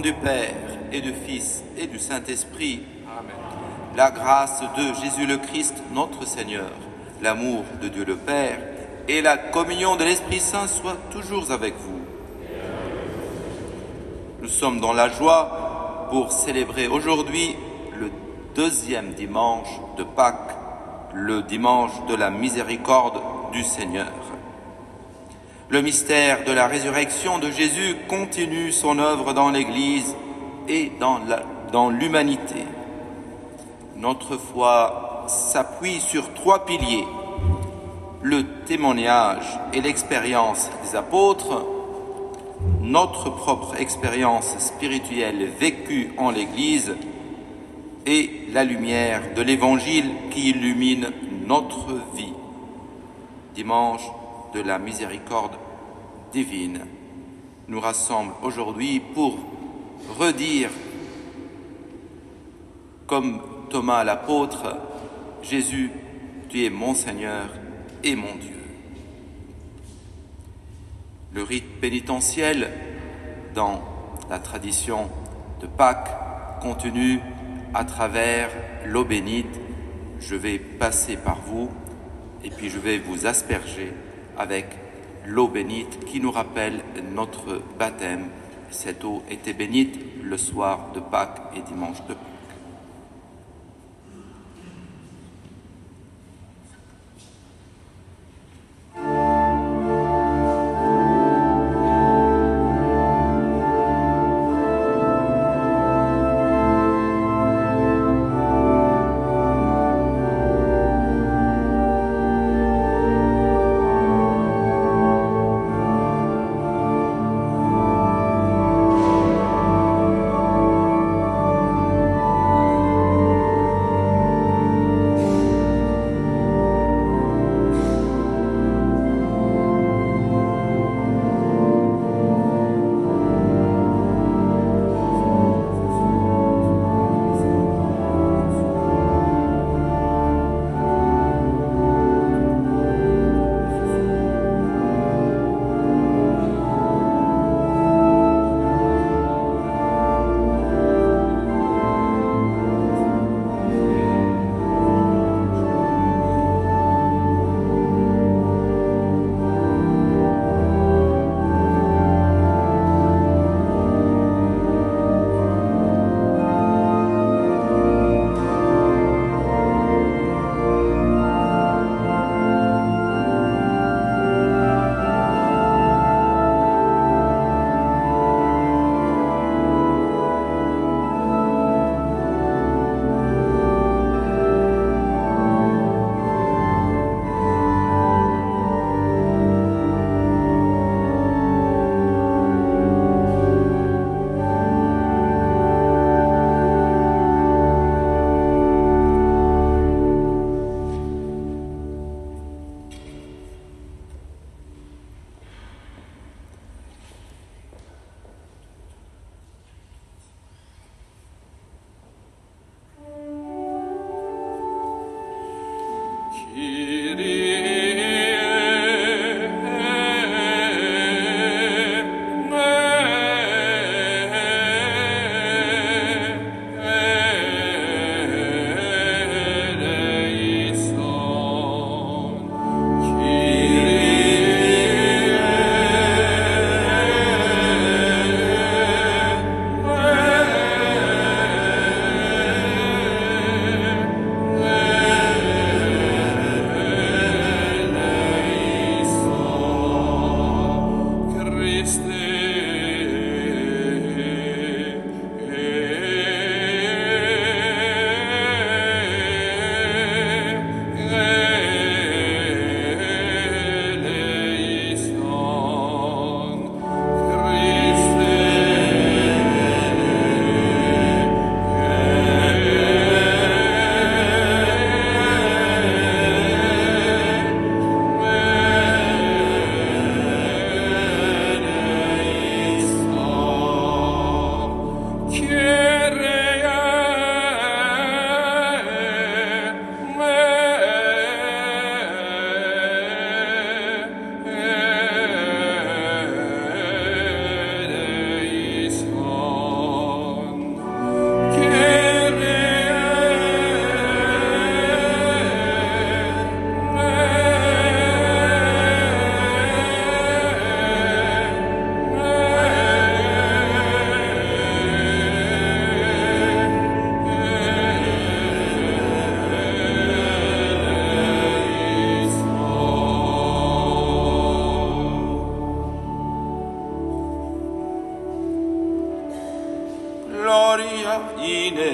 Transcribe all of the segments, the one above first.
du Père, et du Fils, et du Saint-Esprit. Amen. La grâce de Jésus le Christ, notre Seigneur, l'amour de Dieu le Père, et la communion de l'Esprit Saint soient toujours avec vous. Nous sommes dans la joie pour célébrer aujourd'hui le deuxième dimanche de Pâques, le dimanche de la miséricorde du Seigneur. Le mystère de la résurrection de Jésus continue son œuvre dans l'Église et dans l'humanité. Notre foi s'appuie sur trois piliers: le témoignage et l'expérience des apôtres, notre propre expérience spirituelle vécue en l'Église et la lumière de l'Évangile qui illumine notre vie. Dimanche de la miséricorde divine nous rassemble aujourd'hui pour redire, comme Thomas l'apôtre: Jésus, tu es mon Seigneur et mon Dieu. Le rite pénitentiel dans la tradition de Pâques continue à travers l'eau bénite. Je vais passer par vous et puis je vais vous asperger avec l'eau bénite qui nous rappelle notre baptême. Cette eau était bénite le soir de Pâques et dimanche de Pâques.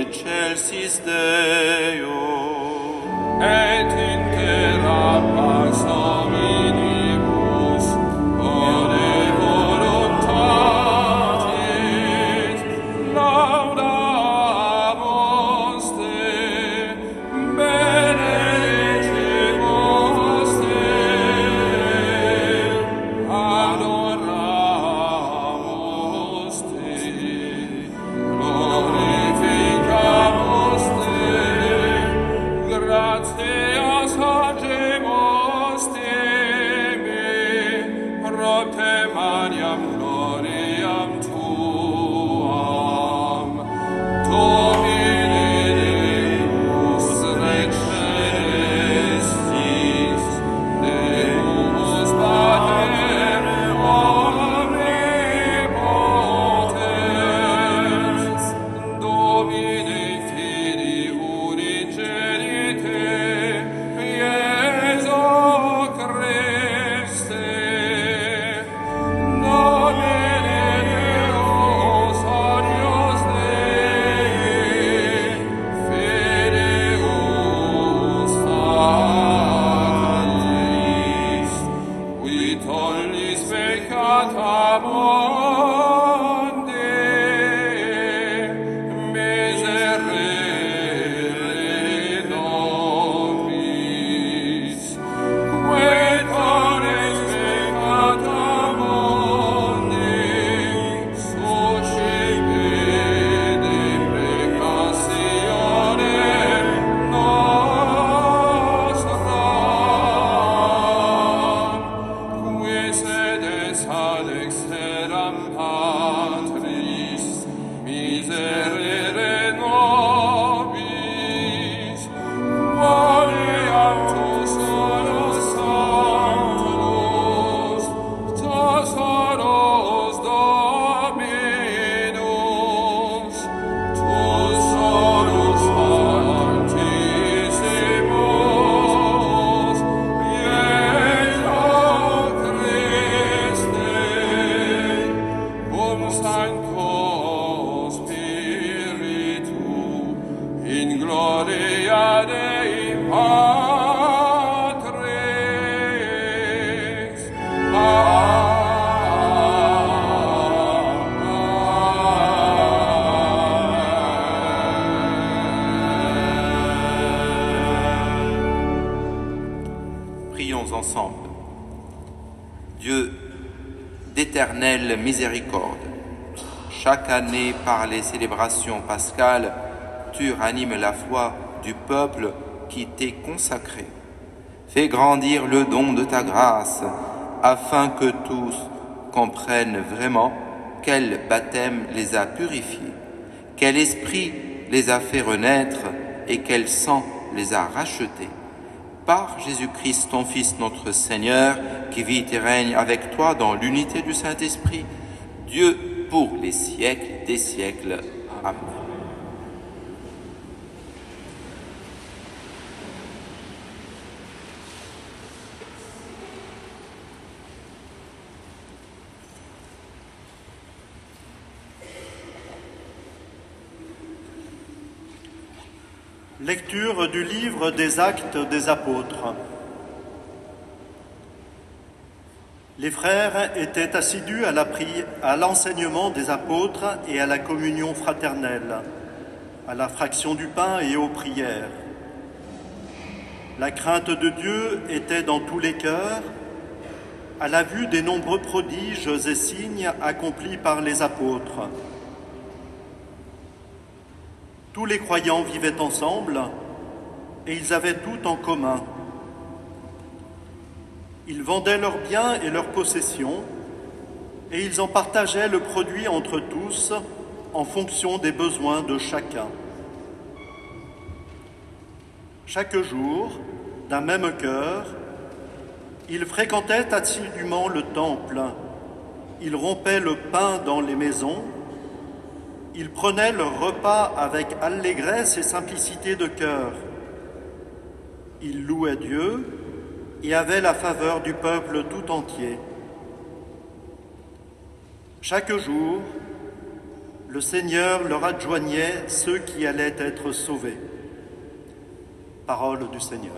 excelsis Deo. Et in terra pars hominibus, ode voluntatis, laudamus te, benedicimus te, adoramus te, glorificamus te, gratias agemus tebe, propte Mariam gloriam tuam. Domine Deus Rex celestis, Deus Pater omnipotens, Domine Filii unigenite, Iesu Christe, Domine Deus Agnus Dei, Fideus Fatalis, qui tollis peccata mundi, miserere nobis, qui tollis peccata mundi, suscipe deprecazione nostra, qui sedes ad exteram Patris, miserere nobis, quoniam tu solus sanctus, Thesaurus Dominus, tu solus Santissimus, Iesu Christe, cum Sancto Spiritu, in gloria Dei Patris. Prions ensemble. Dieu d'éternelle miséricorde, chaque année par les célébrations pascales, tu ranimes la foi du peuple qui t'est consacré. Fais grandir le don de ta grâce, afin que tous comprennent vraiment quel baptême les a purifiés, quel esprit les a fait renaître et quel sang les a rachetés. Par Jésus-Christ, ton Fils, notre Seigneur, qui vit et règne avec toi dans l'unité du Saint-Esprit, Dieu pour les siècles des siècles. Amen. Lecture du livre des Actes des Apôtres. Les frères étaient assidus à l'enseignement des apôtres et à la communion fraternelle, à la fraction du pain et aux prières. La crainte de Dieu était dans tous les cœurs, à la vue des nombreux prodiges et signes accomplis par les apôtres. Tous les croyants vivaient ensemble et ils avaient tout en commun. Ils vendaient leurs biens et leurs possessions et ils en partageaient le produit entre tous en fonction des besoins de chacun. Chaque jour, d'un même cœur, ils fréquentaient assidûment le temple, ils rompaient le pain dans les maisons, ils prenaient leur repas avec allégresse et simplicité de cœur. Ils louaient Dieu et avaient la faveur du peuple tout entier. Chaque jour, le Seigneur leur adjoignait ceux qui allaient être sauvés. Parole du Seigneur.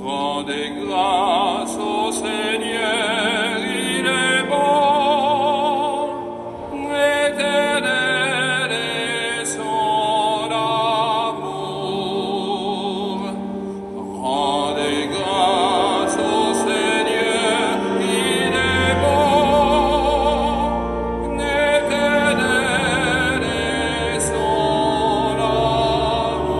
Rendez grâce au Seigneur, il est bon, éternel est son amour. Rendez grâce au Seigneur, il est bon, éternel est son amour.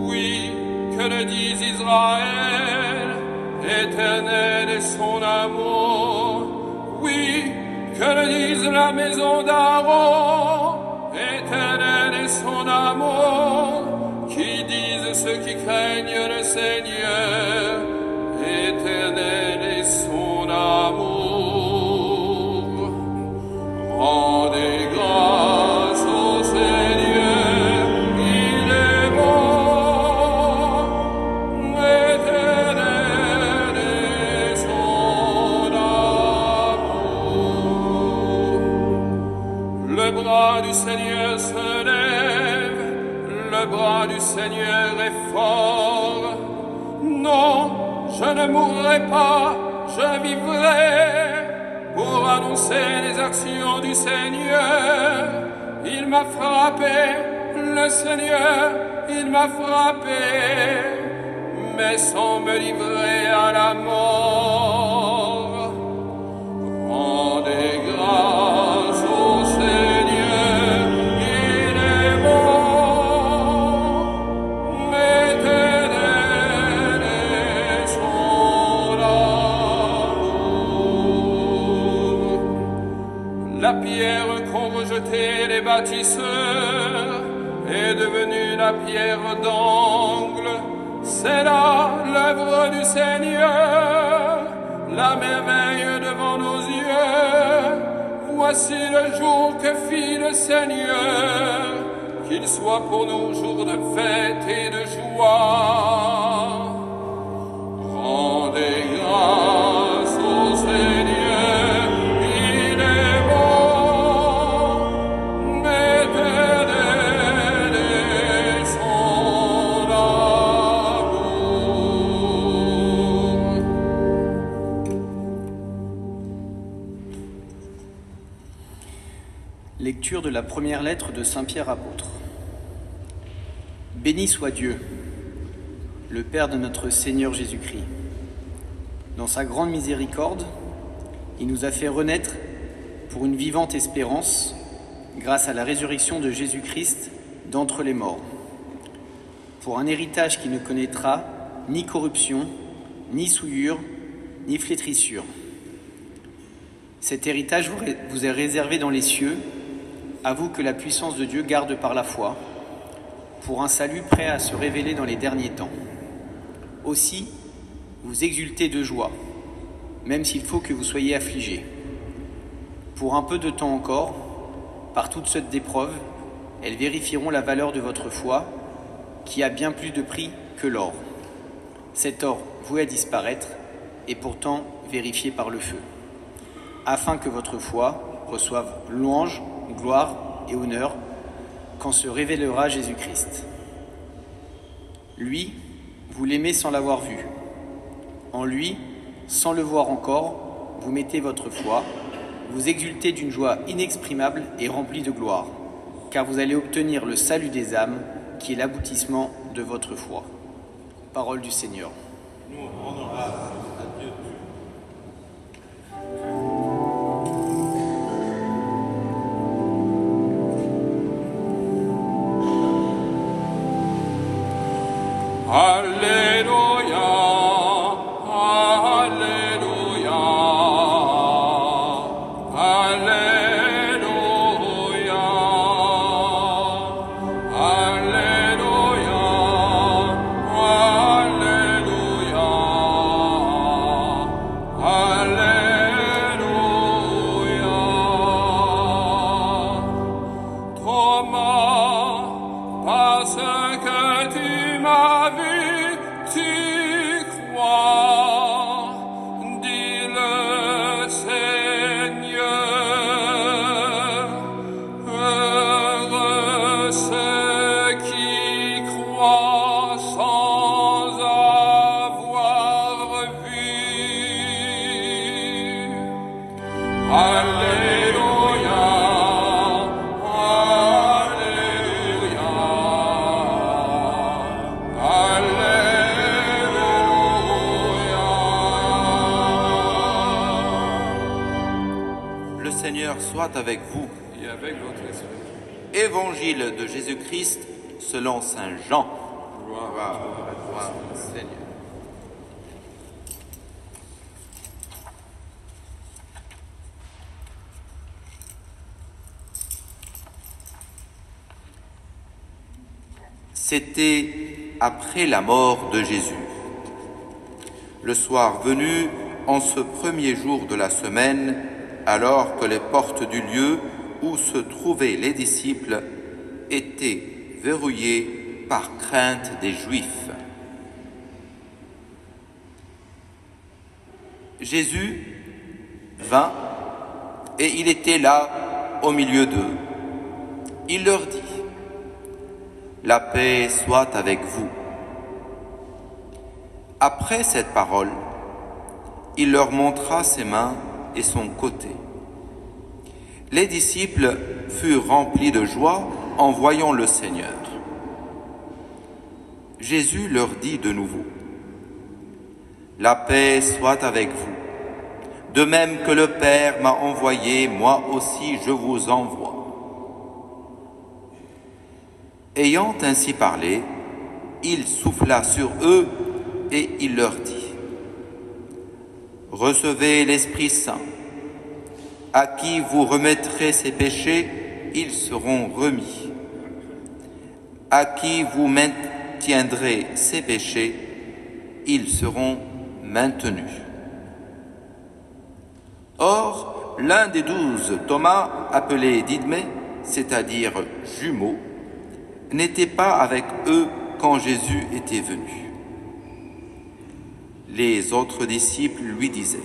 Oui, que le dise Israël, éternel est son amour. Oui, que le dise la maison d'Aaron, éternel est son amour. Qui disent ceux qui craignent le Seigneur, éternel est son amour. Rendez grâce au Seigneur, il est bon, éternel est son amour. Le bras du Seigneur se lève, le bras du Seigneur est fort. Non, je ne mourrai pas, je vivrai pour annoncer les actions du Seigneur. Il m'a frappé, le Seigneur, il m'a frappé, mais sans me livrer à la mort. Rendez grâce au Seigneur, il est bon, éternel est son amour. La pierre qu'ont rejetée les bâtisseurs est devenue la pierre d'angle. C'est là l'œuvre du Seigneur, la merveille devant nos yeux. Voici le jour que fit le Seigneur, qu'il soit pour nous jour de fête et de joie. Rendez grâce au Seigneur, il est bon, éternel est son amour. Lecture de la première lettre de Saint Pierre apôtre. Béni soit Dieu, le Père de notre Seigneur Jésus-Christ. Dans sa grande miséricorde, il nous a fait renaître pour une vivante espérance grâce à la résurrection de Jésus-Christ d'entre les morts, pour un héritage qui ne connaîtra ni corruption, ni souillure, ni flétrissure. Cet héritage vous est réservé dans les cieux, à vous que la puissance de Dieu garde par la foi, pour un salut prêt à se révéler dans les derniers temps. Aussi, vous exultez de joie, même s'il faut que vous soyez affligés. Pour un peu de temps encore, par toutes sortes d'épreuves, elles vérifieront la valeur de votre foi, qui a bien plus de prix que l'or. Cet or voué à disparaître est pourtant vérifié par le feu, afin que votre foi reçoive louange, gloire et honneur quand se révélera Jésus-Christ. Lui, vous l'aimez sans l'avoir vu. En lui, sans le voir encore, vous mettez votre foi, vous exultez d'une joie inexprimable et remplie de gloire, car vous allez obtenir le salut des âmes, qui est l'aboutissement de votre foi. Parole du Seigneur. Nous rendons grâce à Dieu. Alléluia, Alléluia, Alléluia, Alléluia, Alléluia, Alléluia. Alléluia, Alléluia. Le Seigneur soit avec vous. Et avec votre esprit. Évangile de Jésus-Christ selon Saint Jean. Gloire Gloire à toi, Seigneur. C'était après la mort de Jésus. Le soir venu, en ce premier jour de la semaine, alors que les portes du lieu où se trouvaient les disciples étaient verrouillées par crainte des Juifs. Jésus vint et il était là au milieu d'eux. Il leur dit: la paix soit avec vous. Après cette parole, il leur montra ses mains et son côté. Les disciples furent remplis de joie en voyant le Seigneur. Jésus leur dit de nouveau: la paix soit avec vous. De même que le Père m'a envoyé, moi aussi je vous envoie. Ayant ainsi parlé, il souffla sur eux et il leur dit: recevez l'Esprit Saint. À qui vous remettrez ses péchés, ils seront remis. À qui vous maintiendrez ses péchés, ils seront maintenus. Or, l'un des 12, Thomas, appelé Didymé, c'est-à-dire jumeau, n'était pas avec eux quand Jésus était venu. Les autres disciples lui disaient: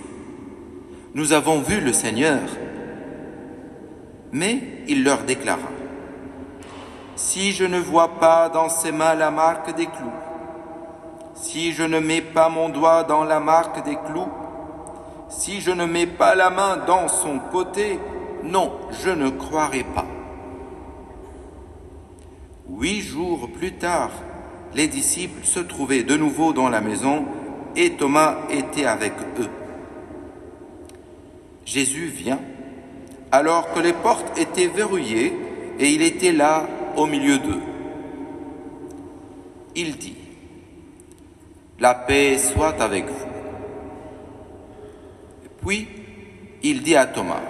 nous avons vu le Seigneur. Mais il leur déclara: si je ne vois pas dans ses mains la marque des clous, si je ne mets pas mon doigt dans la marque des clous, si je ne mets pas la main dans son côté, non, je ne croirai pas. 8 jours plus tard, les disciples se trouvaient de nouveau dans la maison et Thomas était avec eux. Jésus vient, alors que les portes étaient verrouillées et il était là au milieu d'eux. Il dit: la paix soit avec vous. Puis il dit à Thomas: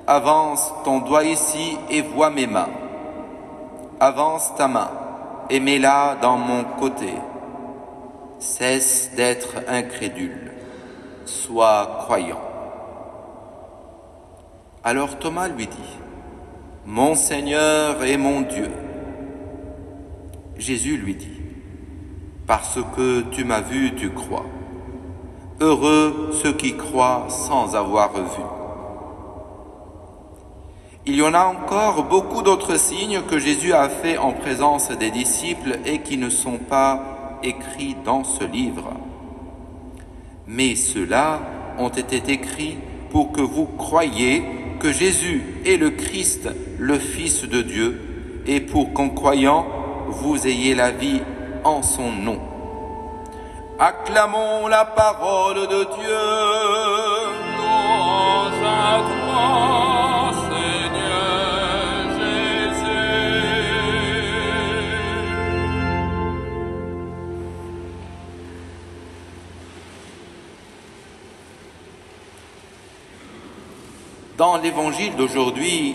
avance ton doigt ici et vois mes mains. Avance ta main et mets-la dans mon côté. Cesse d'être incrédule, sois croyant. Alors Thomas lui dit: mon Seigneur et mon Dieu. Jésus lui dit: parce que tu m'as vu, tu crois. Heureux ceux qui croient sans avoir vu. Il y en a encore beaucoup d'autres signes que Jésus a fait en présence des disciples et qui ne sont pas écrits dans ce livre. Mais ceux-là ont été écrits pour que vous croyiez que Jésus est le Christ, le Fils de Dieu, et pour qu'en croyant, vous ayez la vie en son nom. Acclamons la parole de Dieu. Louange à toi, Seigneur Jésus. Dans l'évangile d'aujourd'hui,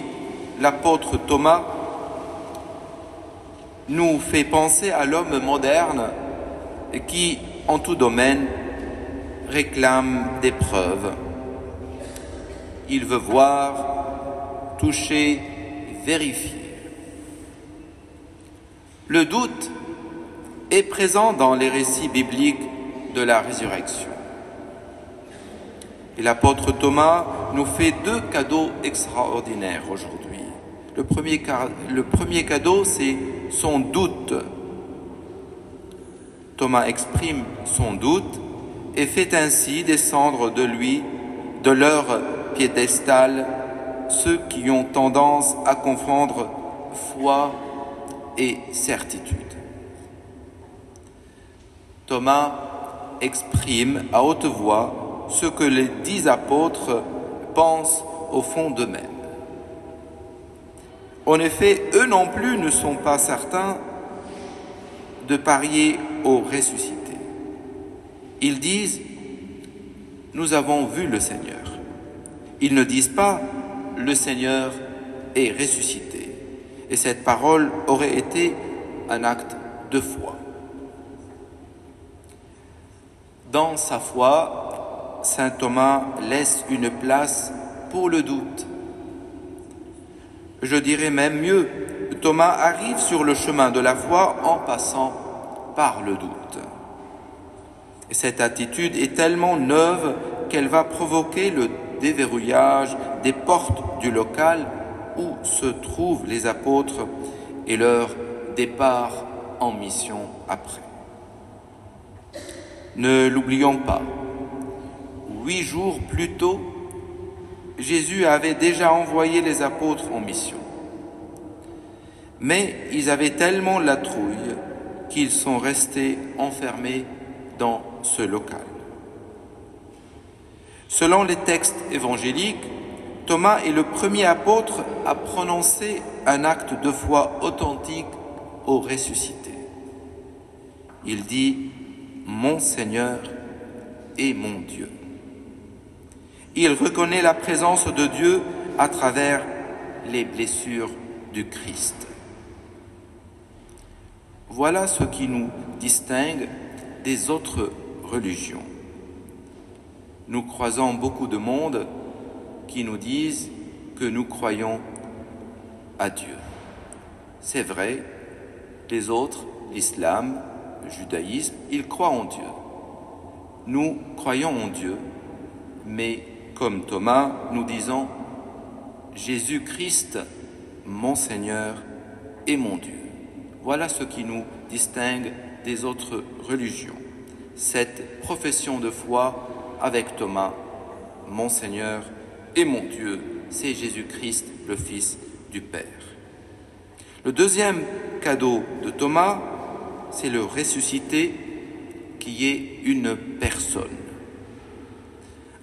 l'apôtre Thomas nous fait penser à l'homme moderne qui, en tout domaine, réclame des preuves. Il veut voir, toucher, vérifier. Le doute est présent dans les récits bibliques de la résurrection. Et l'apôtre Thomas nous fait 2 cadeaux extraordinaires aujourd'hui. Le premier cadeau, c'est son doute. Thomas exprime son doute et fait ainsi descendre de leur piédestal ceux qui ont tendance à confondre foi et certitude. Thomas exprime à haute voix ce que les 10 apôtres pensent au fond d'eux-mêmes. En effet, eux non plus ne sont pas certains de parier au ressuscité. Ils disent « Nous avons vu le Seigneur ». Ils ne disent pas « Le Seigneur est ressuscité ». Et cette parole aurait été un acte de foi. Dans sa foi, saint Thomas laisse une place pour le doute. Je dirais même mieux, Thomas arrive sur le chemin de la foi en passant par le doute. Et cette attitude est tellement neuve qu'elle va provoquer le déverrouillage des portes du local où se trouvent les apôtres et leur départ en mission après. Ne l'oublions pas, 8 jours plus tôt, Jésus avait déjà envoyé les apôtres en mission. Mais ils avaient tellement la trouille qu'ils sont restés enfermés dans ce local. Selon les textes évangéliques, Thomas est le premier apôtre à prononcer un acte de foi authentique au ressuscité. Il dit « Mon Seigneur et mon Dieu ». Il reconnaît la présence de Dieu à travers les blessures du Christ. Voilà ce qui nous distingue des autres religions. Nous croisons beaucoup de monde qui nous disent que nous croyons à Dieu. C'est vrai, les autres, l'islam, le judaïsme, ils croient en Dieu. Nous croyons en Dieu, mais comme Thomas, nous disons « Jésus-Christ, mon Seigneur et mon Dieu ». Voilà ce qui nous distingue des autres religions. Cette profession de foi avec Thomas, mon Seigneur et mon Dieu, c'est Jésus-Christ, le Fils du Père. Le deuxième cadeau de Thomas, c'est le ressuscité qui est une personne.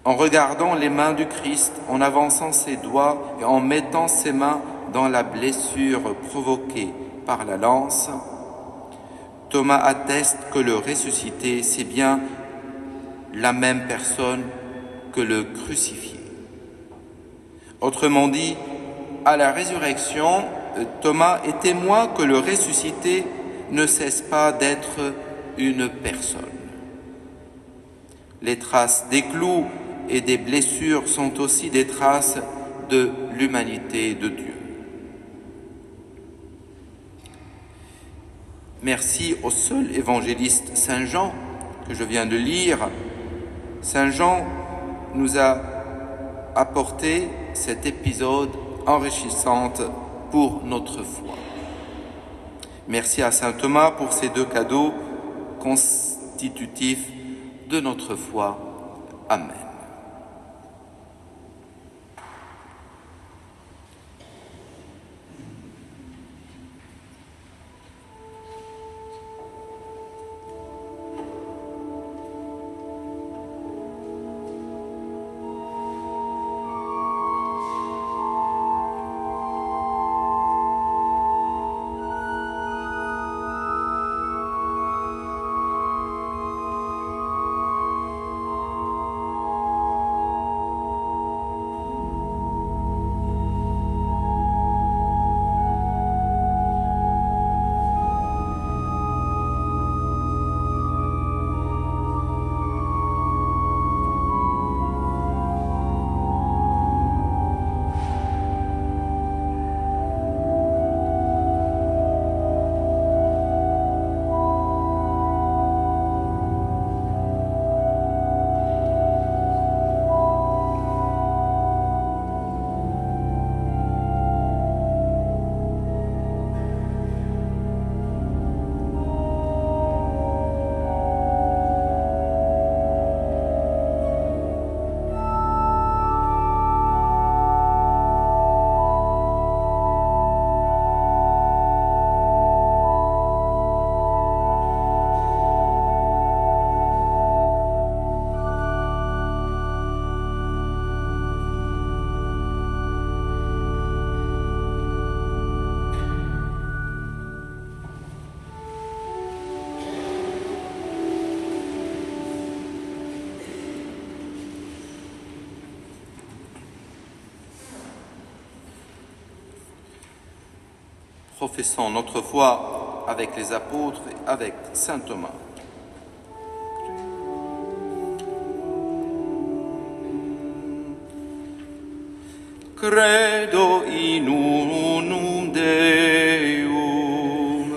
En regardant les mains du Christ, en avançant ses doigts et en mettant ses mains dans la blessure provoquée par la lance, Thomas atteste que le ressuscité, c'est bien la même personne que le crucifié. Autrement dit, à la résurrection, Thomas est témoin que le ressuscité ne cesse pas d'être une personne. Les traces des clous et des blessures sont aussi des traces de l'humanité de Dieu. Merci au seul évangéliste Saint Jean que je viens de lire. Saint Jean nous a apporté cet épisode enrichissant pour notre foi. Merci à Saint Thomas pour ces 2 cadeaux constitutifs de notre foi. Amen. Professons notre foi avec les apôtres et avec saint Thomas. Credo in unum Deum,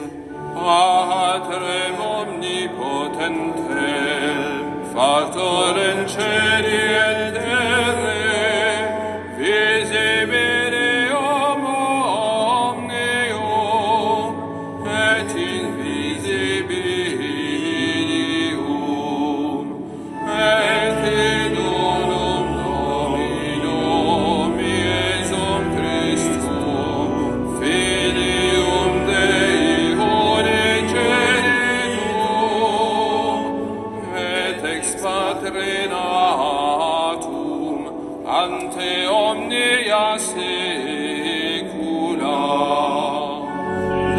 Patrem omnipotentem, factorem celi et terrae, visibilium omnium, et invisibilium, et in unum Dominum Iesum Christum, Filium Dei unigenitum, et ex Patre natum, ante omnia saecula.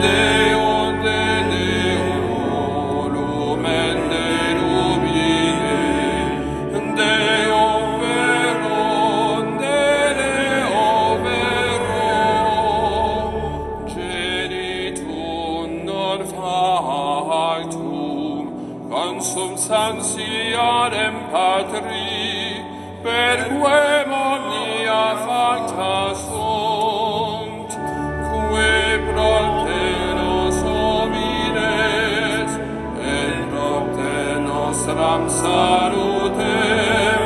Deum de Deum, lumen de lumine, Deum verum de Deo verum, genitum non factum, consubstantialem Patri, per quem omnia facta sunt, que propter nos homines, et propter nostram salutem,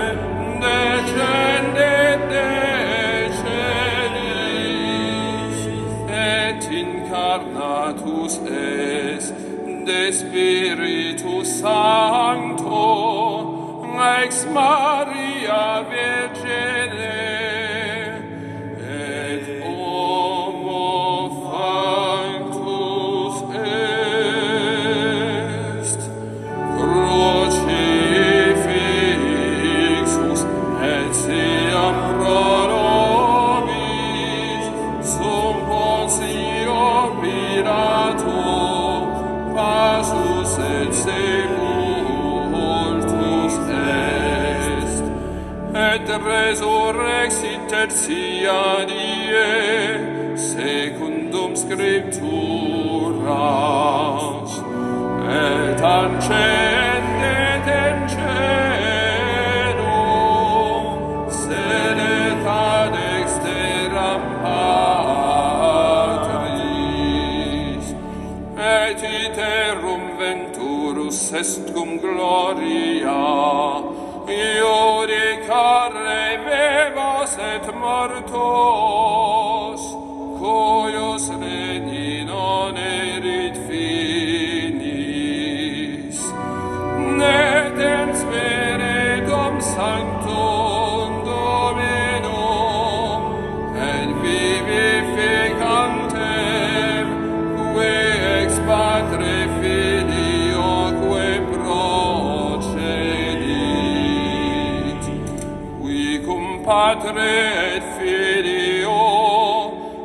descendet de celis, et incarnatus est de Spiritus Sancto, ex Maria Virgine, et homo factus est, crucifixus et siam pro nobis, sum Pontio Pilato, passus et sepultus est, et resurrexit tertia die, secundum Scripturas, et ascendet in caelum, sedet ad exteram Patris, et iterum venturus est cum gloria, iudicare vivos et mortos, cuius regni non erit finis, et in Spiritum Sanctum Dominum, et vivificantem, qui ex Patre Filioque procedit, qui cum Patre et Filio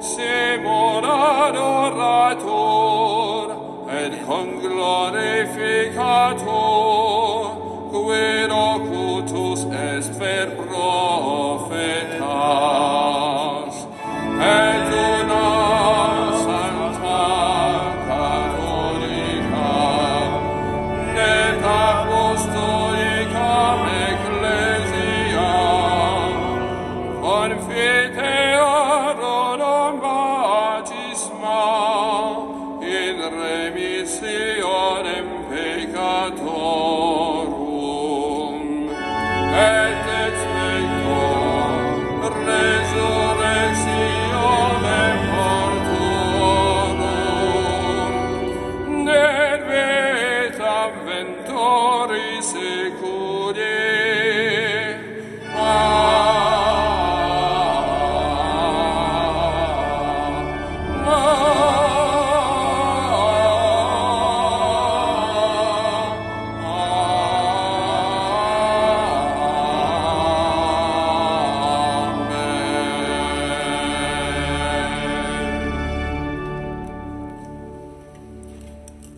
semur adorator, et conglorificator, qui locutus est per prophetas, et una Sancta Catholica, et Apostolica Ecclesia, confiteorum baptisma, in remissionem peccatorum, et expecto resurrectionem mortuorum, et vitam ventori seculi.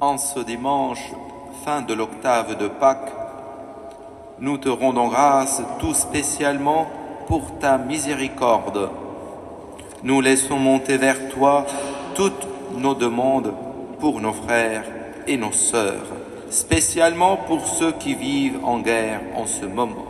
En ce dimanche, fin de l'octave de Pâques, nous te rendons grâce tout spécialement pour ta miséricorde. Nous laissons monter vers toi toute nos demandes pour nos frères et nos sœurs, spécialement pour ceux qui vivent en guerre en ce moment.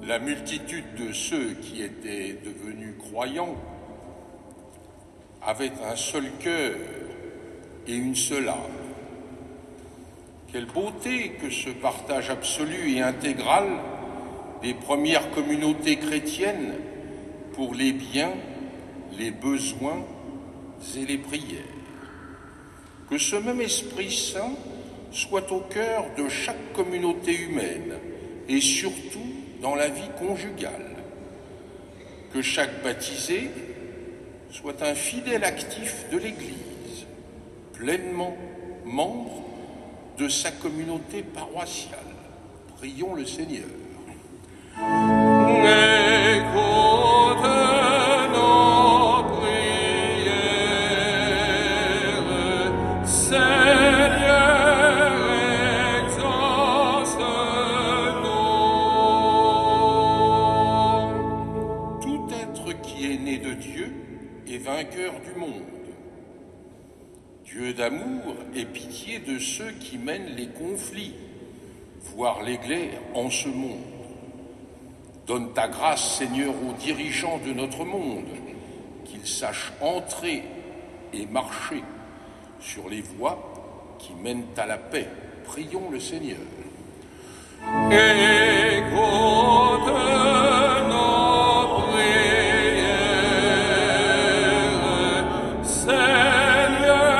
La multitude de ceux qui étaient devenus croyants avait un seul cœur et une seule âme. Quelle beauté que ce partage absolu et intégral des premières communautés chrétiennes pour les biens, les besoins et les prières. Que ce même Esprit Saint soit au cœur de chaque communauté humaine et surtout dans la vie conjugale. Que chaque baptisé soit un fidèle actif de l'Église, pleinement membre de sa communauté paroissiale. Prions le Seigneur. Écoute nos prières, Seigneur, exauce-nous. Tout être qui est né de Dieu est vainqueur du monde. Dieu d'amour et pitié de ceux qui mènent les conflits, voire les guerres en ce monde. Donne ta grâce, Seigneur, aux dirigeants de notre monde, qu'ils sachent entrer et marcher sur les voies qui mènent à la paix. Prions le Seigneur. Écoute nos prières, Seigneur,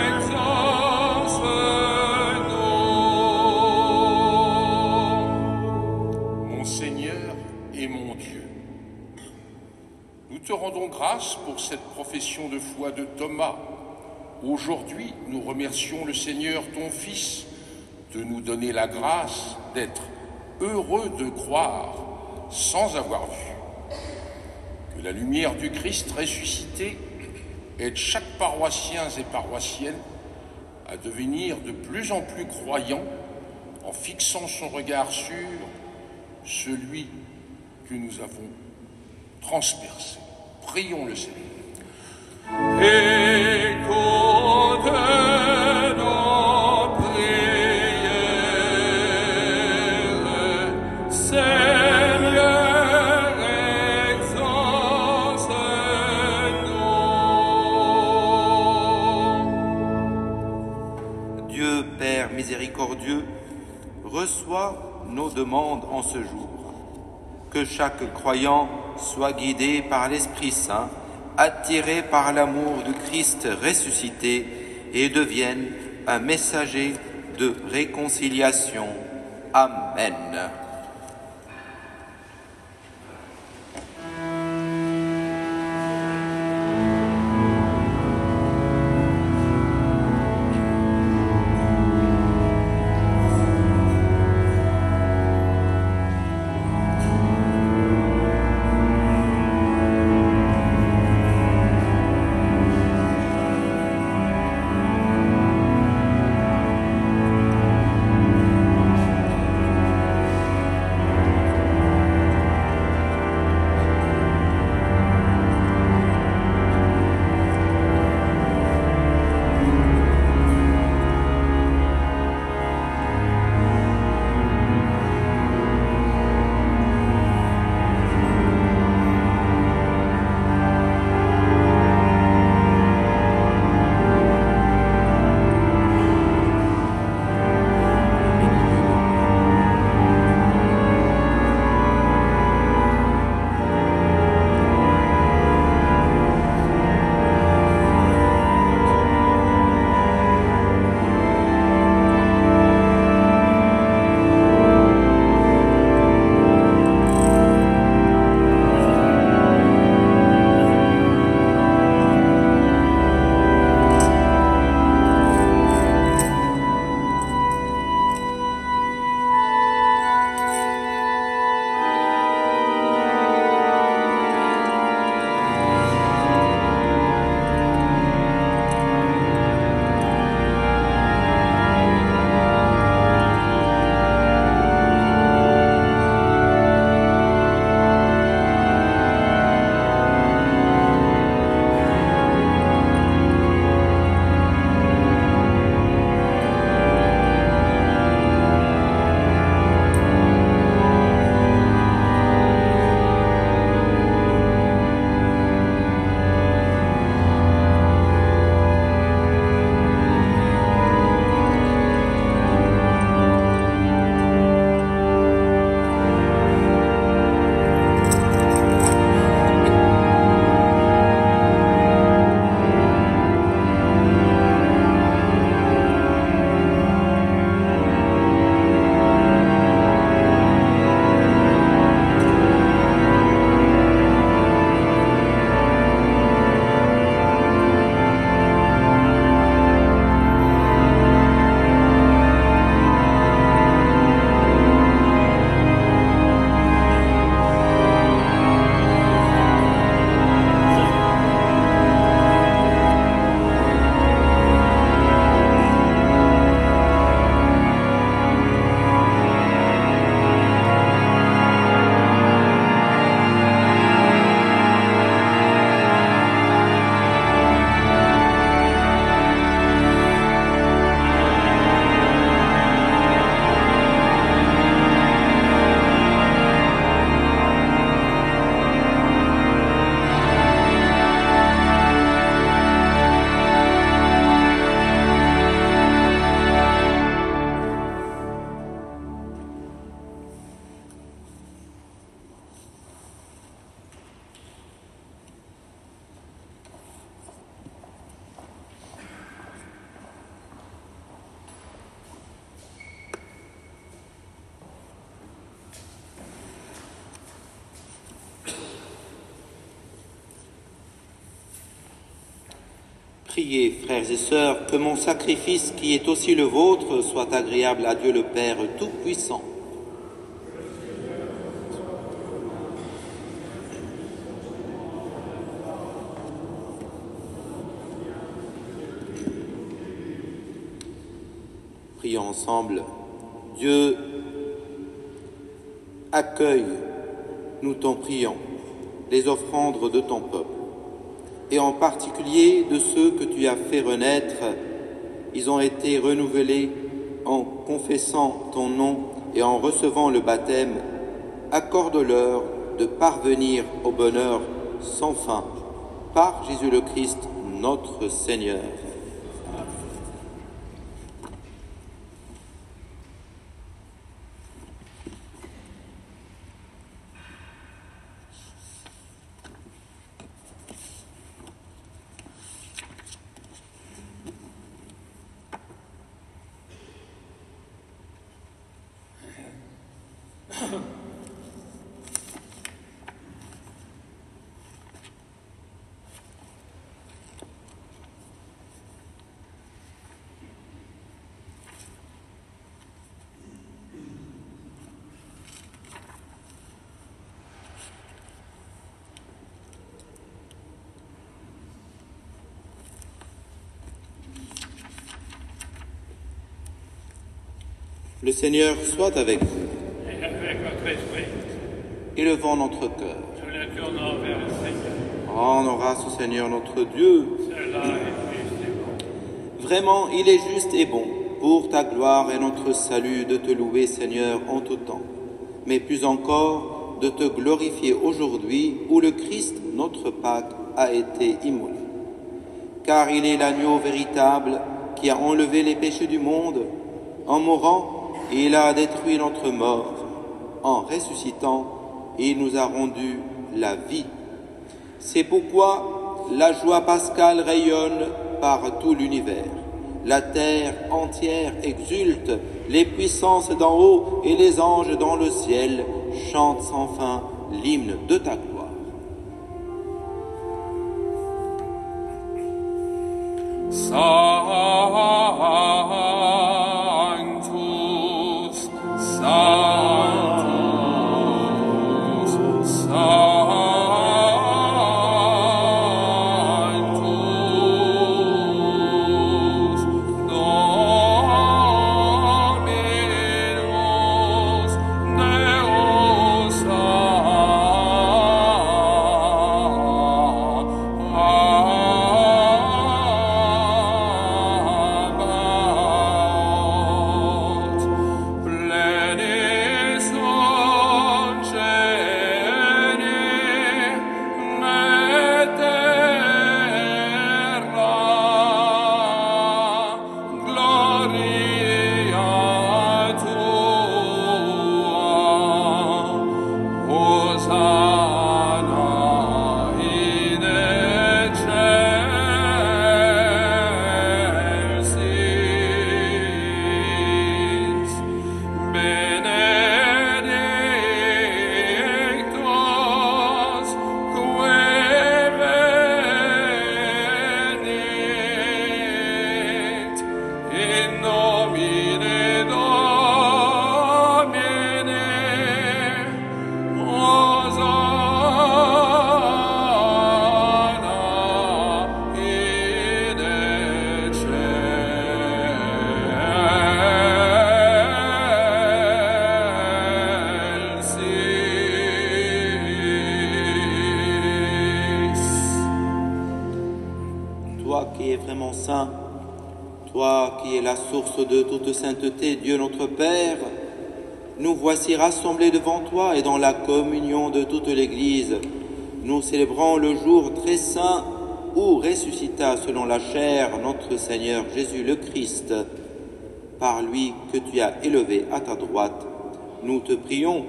exauce-nous. Mon Seigneur et mon Dieu, nous te rendons grâce pour cette profession de foi de Thomas. Aujourd'hui, nous remercions le Seigneur, ton Fils, de nous donner la grâce d'être heureux de croire sans avoir vu. Que la lumière du Christ ressuscité aide chaque paroissien et paroissienne à devenir de plus en plus croyant en fixant son regard sur celui que nous avons transpercé. Prions le Seigneur. Écoute nos prières, Seigneur, exauce-nous. Dieu Père miséricordieux, reçois nos demandes en ce jour. Que chaque croyant soit guidé par l'Esprit Saint, attiré par l'amour du Christ ressuscité et devienne un messager de réconciliation. Amen. Priez, frères et sœurs, que mon sacrifice, qui est aussi le vôtre, soit agréable à Dieu le Père Tout-Puissant. Prions ensemble. Dieu, accueille, nous t'en prions, les offrandes de ton peuple, et en particulier de ceux que tu as fait renaître. Ils ont été renouvelés en confessant ton nom et en recevant le baptême. Accorde-leur de parvenir au bonheur sans fin, par Jésus le Christ, notre Seigneur. Le Seigneur soit avec vous. Et avec votre esprit. Élevons notre cœur. Nous le tournons vers le Seigneur. Rendons grâce au Seigneur notre Dieu. Cela est juste et bon. Vraiment, il est juste et bon, pour ta gloire et notre salut, de te louer, Seigneur, en tout temps, mais plus encore, de te glorifier aujourd'hui, où le Christ, notre Pâque, a été immolé. Car il est l'agneau véritable qui a enlevé les péchés du monde. En mourant, il a détruit notre mort. En ressuscitant, il nous a rendu la vie. C'est pourquoi la joie pascale rayonne par tout l'univers. La terre entière exulte, les puissances d'en haut et les anges dans le ciel chantent sans fin l'hymne de ta gloire. Sanctus, Sanctus, Sanctus, Dominus Deus Sabaoth, plenis congenii terra, gloria tua, Hosanna in excelsis, benedictus qui venit in nomine Domini, Hosanna in excelsis. Toi qui es vraiment saint, toi qui es la source de toute sainteté, Dieu notre Père, nous voici rassemblés devant toi et dans la communion de toute l'Église. Nous célébrons le jour très saint où ressuscita selon la chair notre Seigneur Jésus le Christ. Par lui que tu as élevé à ta droite, nous te prions.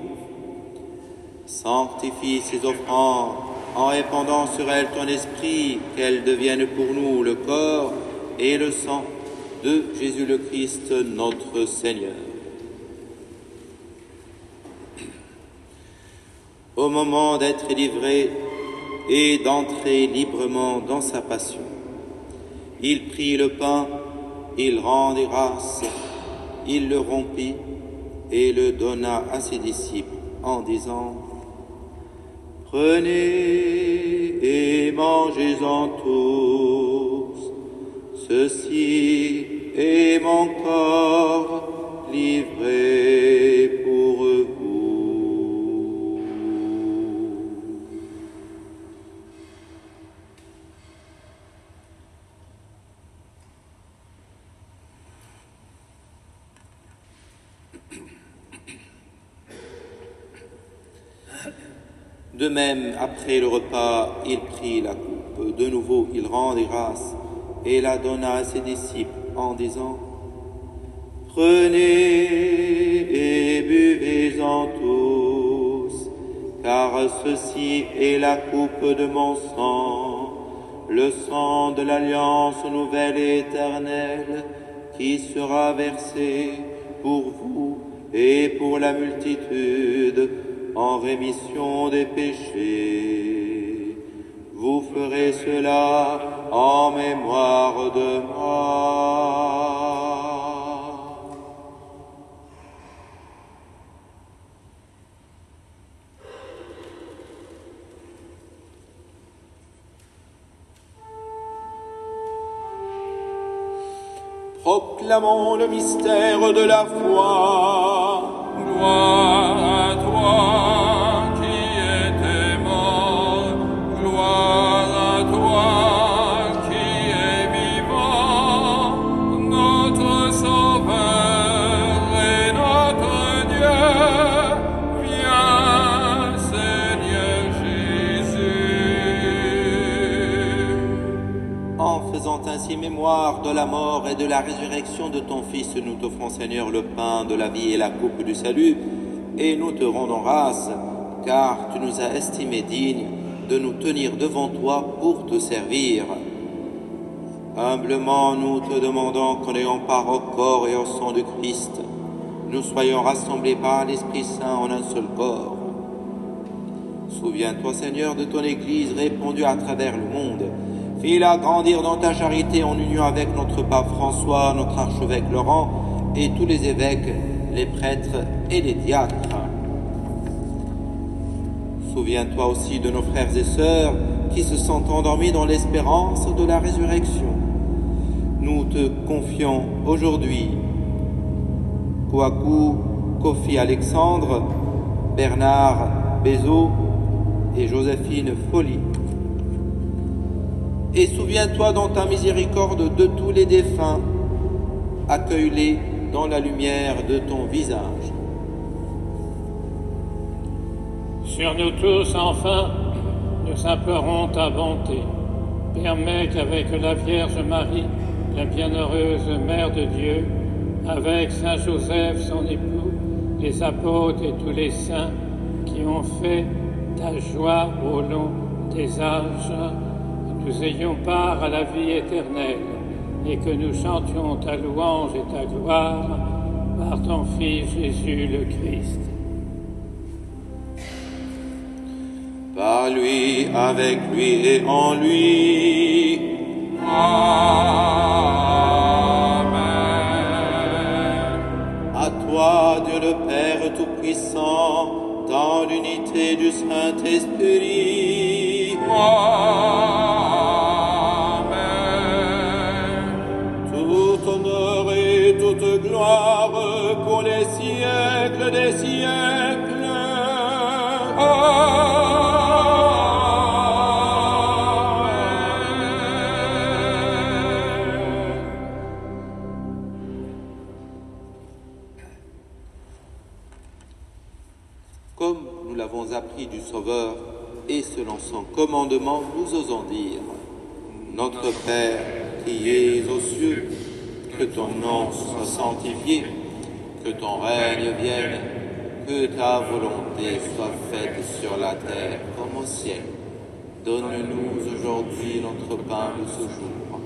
Sanctifie ces offrandes en répandant sur elles ton esprit, qu'elles deviennent pour nous le corps et le sang de Jésus le Christ, notre Seigneur. Au moment d'être livré et d'entrer librement dans sa passion, Il prit le pain, il rendit grâce, il le rompit et le donna à ses disciples en disant: Prenez et mangez-en tous, ceci est mon corps livré pour vous. De même, après le repas, il prit la coupe. De nouveau, il rendit grâce et la donna à ses disciples en disant: Prenez et buvez-en tous, car ceci est la coupe de mon sang, le sang de l'alliance nouvelle et éternelle, qui sera versé pour vous et pour la multitude en rémission des péchés. Vous ferez cela en mémoire de moi. Proclamons le mystère de la foi. Gloire à toi qui étais mort, gloire à toi qui es vivant, notre Sauveur et notre Dieu. Viens, Seigneur Jésus. En faisant ainsi mémoire de la mort et de la résurrection de ton Fils, nous t'offrons, Seigneur, le pain de la vie et la coupe du salut, et nous te rendons grâce, car tu nous as estimés dignes de nous tenir devant toi pour te servir. Humblement, nous te demandons qu'en ayant part au corps et au sang du Christ, nous soyons rassemblés par l'Esprit Saint en un seul corps. Souviens-toi, Seigneur, de ton Église répandue à travers le monde. Fais-la grandir dans ta charité en union avec notre pape François, notre archevêque Laurent et tous les évêques, les prêtres et les diacres. Souviens-toi aussi de nos frères et sœurs qui se sont endormis dans l'espérance de la résurrection. Nous te confions aujourd'hui Kouakou Kofi Alexandre, Bernard Bézot et Joséphine Folly. Et souviens-toi dans ta miséricorde de tous les défunts, accueille-les dans la lumière de ton visage. Sur nous tous, enfin, nous implorons ta bonté. Permets qu'avec la Vierge Marie, la bienheureuse Mère de Dieu, avec Saint Joseph, son époux, les apôtres et tous les saints qui ont fait ta joie au long des âges, nous ayons part à la vie éternelle et que nous chantions ta louange et ta gloire par ton Fils Jésus le Christ. Par lui, avec lui et en lui. Amen. À toi, Dieu le Père Tout-Puissant, dans l'unité du Saint-Esprit. Amen. Tout honneur et toute gloire pour les siècles des siècles. Comme nous l'avons appris du Sauveur, et selon son commandement, nous osons dire: Notre Père, qui es aux cieux, que ton nom soit sanctifié, que ton règne vienne, que ta volonté soit faite sur la terre comme au ciel. Donne-nous aujourd'hui notre pain de ce jour.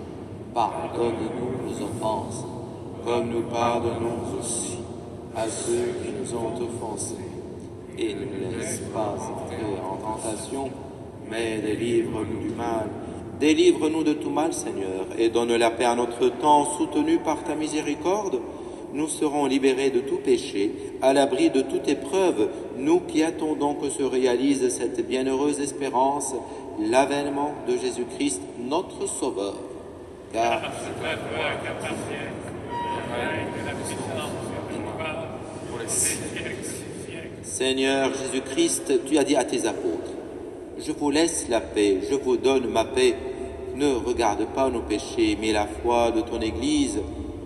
Pardonne-nous nos offenses, comme nous pardonnons aussi à ceux qui nous ont offensés. Et ne nous laisse pas entrer en tentation, mais délivre-nous du mal. Délivre-nous de tout mal, Seigneur, et donne la paix à notre temps. Soutenus par ta miséricorde, nous serons libérés de tout péché, à l'abri de toute épreuve, nous qui attendons que se réalise cette bienheureuse espérance, l'avènement de Jésus-Christ, notre Sauveur. Car Seigneur Jésus-Christ, tu as dit à tes apôtres, « Je vous laisse la paix, je vous donne ma paix. Ne regarde pas nos péchés, mais la foi de ton Église,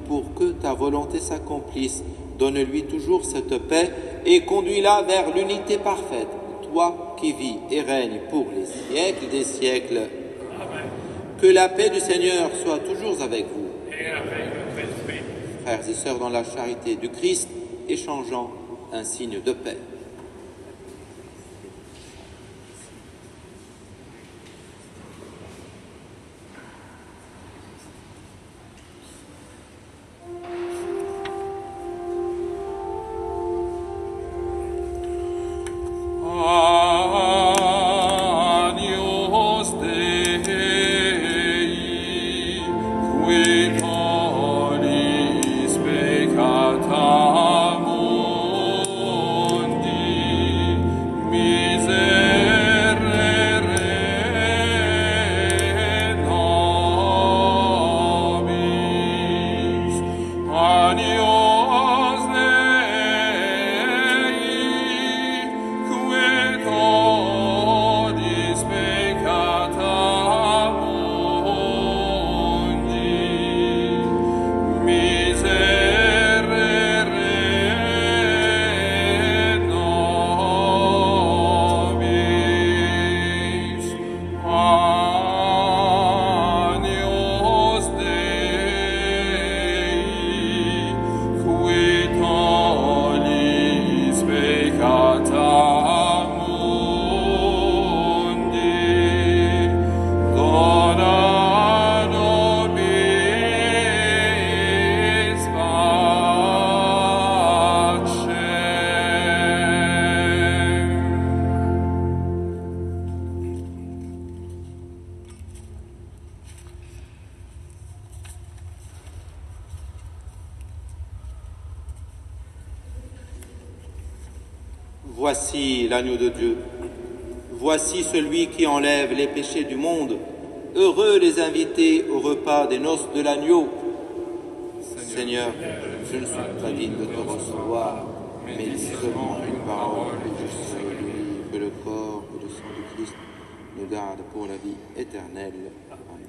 pour que ta volonté s'accomplisse. Donne-lui toujours cette paix et conduis-la vers l'unité parfaite, toi qui vis et règnes pour les siècles des siècles. Amen. Que la paix du Seigneur soit toujours avec vous. Et avec votre esprit. Frères et sœurs, dans la charité du Christ, échangeons un signe de paix. Voici l'agneau de Dieu. Voici celui qui enlève les péchés du monde. Heureux les invités au repas des noces de l'agneau. Seigneur, je ne suis pas digne de te recevoir, mais dis seulement une parole et je serai guéri, que le corps et le sang du Christ nous gardent pour la vie éternelle. Amen.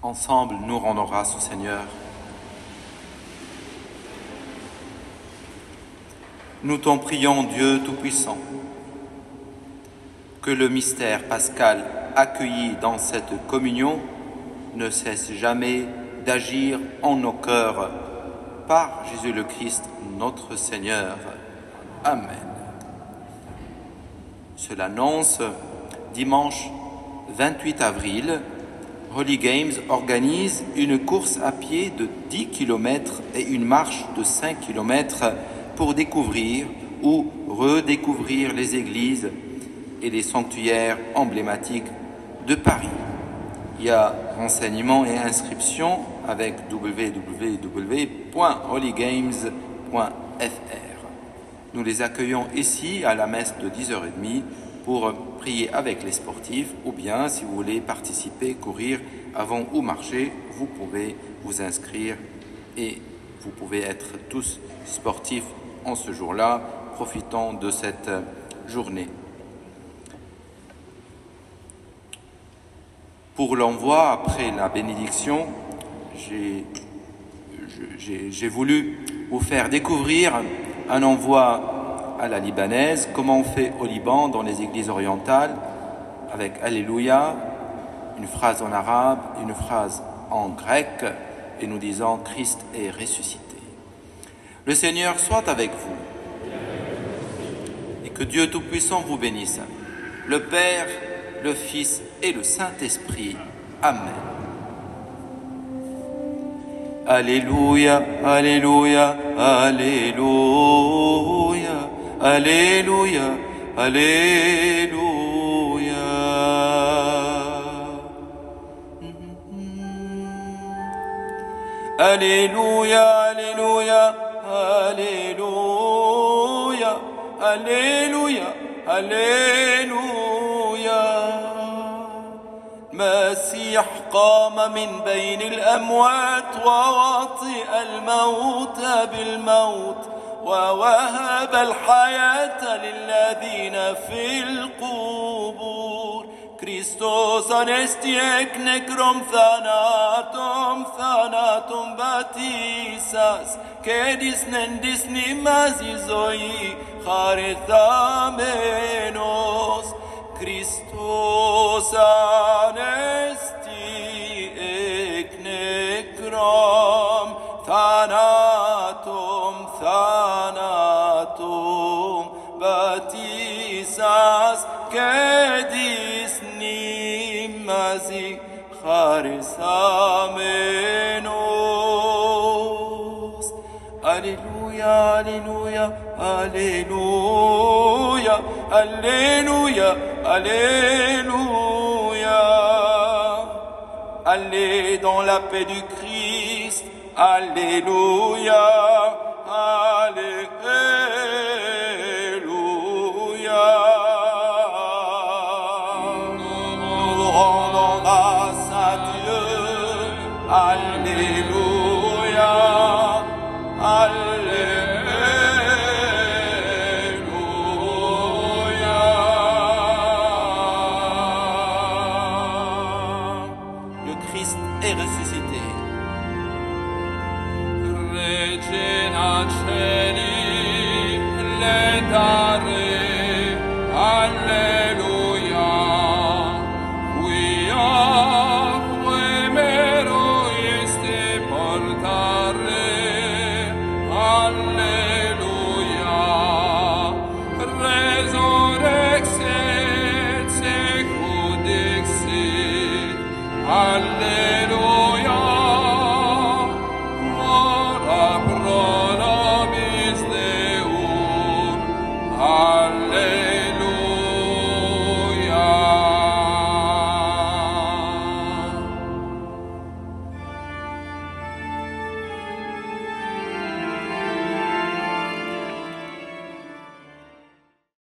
Ensemble, nous rendons grâce au Seigneur. Nous t'en prions, Dieu Tout-Puissant, que le mystère pascal accueilli dans cette communion ne cesse jamais d'agir en nos cœurs par Jésus le Christ, notre Seigneur. Amen. Cela annonce, dimanche 28 avril, Holy Games organise une course à pied de 10 km et une marche de 5 km pour découvrir ou redécouvrir les églises et les sanctuaires emblématiques de Paris. Il y a renseignements et inscriptions avec www.holygames.fr. Nous les accueillons ici à la messe de 10h30 pour prier avec les sportifs, ou bien si vous voulez participer, courir avant ou marcher, vous pouvez vous inscrire et vous pouvez être tous sportifs en ce jour-là, profitant de cette journée. Pour l'envoi, après la bénédiction, j'ai voulu vous faire découvrir un envoi à la libanaise, comment on fait au Liban dans les églises orientales, avec Alléluia, une phrase en arabe, une phrase en grec, et nous disons Christ est ressuscité. Le Seigneur soit avec vous, et que Dieu Tout-Puissant vous bénisse, le Père, le Fils et le Saint-Esprit. Amen. Alléluia, Alléluia, Alléluia, Alléluia, Alléluia. Alléluia, Alléluia, Alléluia, Alléluia, Alléluia. المسيح قام من بين الأموات ووطئ الموت بالموت ووهب الحياة للذين في القبور. Christos anesti ek nekrom thanatom batisas kedis nendis nimazizoi charithamenos. Christos anesti ek nekrom thanatom batisas kedis nimazi charisamenos. Alléluia, Alléluia, Alléluia, Alléluia, Alléluia. Allez dans la paix du Christ, Alléluia, Alléluia.